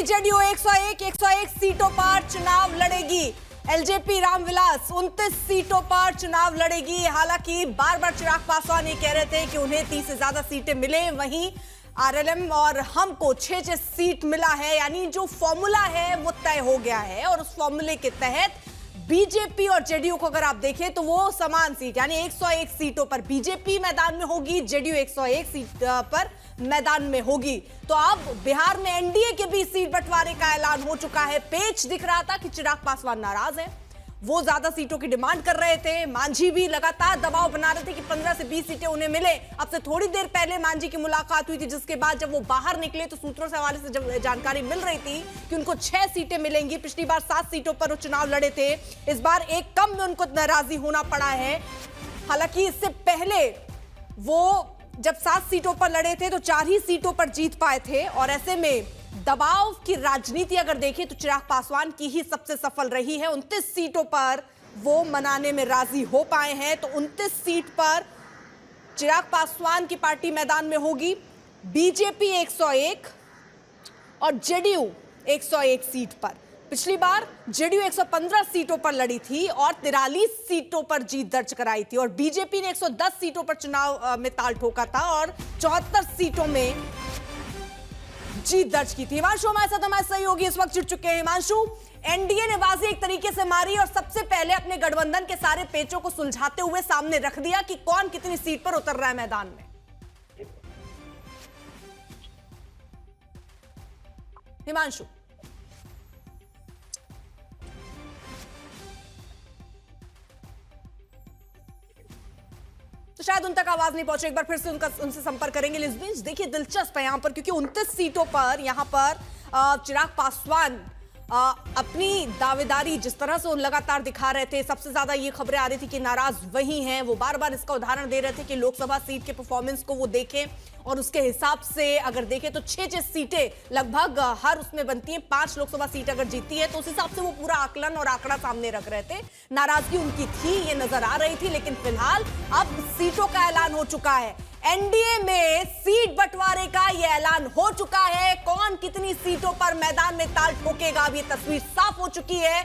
JDU 101 सीटों पर चुनाव लड़ेगी। एलजेपी रामविलास 29 सीटों पर चुनाव लड़ेगी। हालांकि बार बार चिराग पासवान ये कह रहे थे कि उन्हें 30 से ज्यादा सीटें मिले, वहीं आरएलएम और हमको 6 सीट मिला है, यानी जो फॉर्मूला है वो तय हो गया है। और उस फॉर्मूले के तहत बीजेपी और जेडीयू को अगर आप देखें तो वो समान सीट यानी 101 सीटों पर बीजेपी मैदान में होगी, जेडीयू 101 सीट पर मैदान में होगी। तो अब बिहार में एनडीए के बीच सीट बंटवारे का ऐलान हो चुका है। पेच दिख रहा था कि चिराग पासवान नाराज हैं, वो ज्यादा सीटों की डिमांड कर रहे थे। मांझी भी लगातार दबाव बना रहे थे कि 15 से 20 सीटें उन्हें मिले। अब से थोड़ी देर पहले मांझी की मुलाकात हुई थी, जिसके बाद जब वो बाहर निकले तो सूत्रों से हवाले से जब जानकारी मिल रही थी कि उनको 6 सीटें मिलेंगी। पिछली बार 7 सीटों पर वो चुनाव लड़े थे, इस बार एक कम में उनको नाराजी होना पड़ा है। हालांकि इससे पहले वो जब 7 सीटों पर लड़े थे तो 4 ही सीटों पर जीत पाए थे। और ऐसे में दबाव की राजनीति अगर देखें तो चिराग पासवान की ही सबसे सफल रही है। 29 सीटों पर वो मनाने में राजी हो पाए हैं। तो 29 सीट पर चिराग पासवान की पार्टी मैदान में होगी। बीजेपी 101 और जेडीयू 101 सीट पर। पिछली बार जेडीयू 115 सीटों पर लड़ी थी और 43 सीटों पर जीत दर्ज कराई थी। और बीजेपी ने 110 सीटों पर चुनाव में ताल ठोका था और 74 सीटों में जीत दर्ज की थी। हिमांशु हमारे साथ हमारे सहयोगी इस वक्त जुड़ चुके हैं। हिमांशु, एनडीए ने बाजी एक तरीके से मारी और सबसे पहले अपने गठबंधन के सारे पेचों को सुलझाते हुए सामने रख दिया कि कौन कितनी सीट पर उतर रहा है मैदान में। हिमांशु, तो शायद उन तक आवाज नहीं पहुंचे, एक बार फिर से उनसे संपर्क करेंगे। लिस्बीन, देखिए दिलचस्प है यहां पर, क्योंकि 29 सीटों पर यहां पर चिराग पासवान अपनी दावेदारी जिस तरह से लगातार दिखा रहे थे, सबसे ज्यादा ये खबरें आ रही थी कि नाराज वही हैं। वो बार बार इसका उदाहरण दे रहे थे कि लोकसभा सीट के परफॉर्मेंस को वो देखें और उसके हिसाब से अगर देखें तो 6 सीटें लगभग हर उसमें बनती हैं। 5 लोकसभा सीट अगर जीती है तो उस हिसाब से वो पूरा आकलन और आंकड़ा सामने रख रहे थे। नाराजगी उनकी थी, ये नजर आ रही थी, लेकिन फिलहाल अब सीटों का ऐलान हो चुका है। एनडीए में सीट बंटवारे का यह ऐलान हो चुका है। कौन कितनी सीटों पर मैदान में ताल ठोकेगा, अब ये तस्वीर साफ हो चुकी है।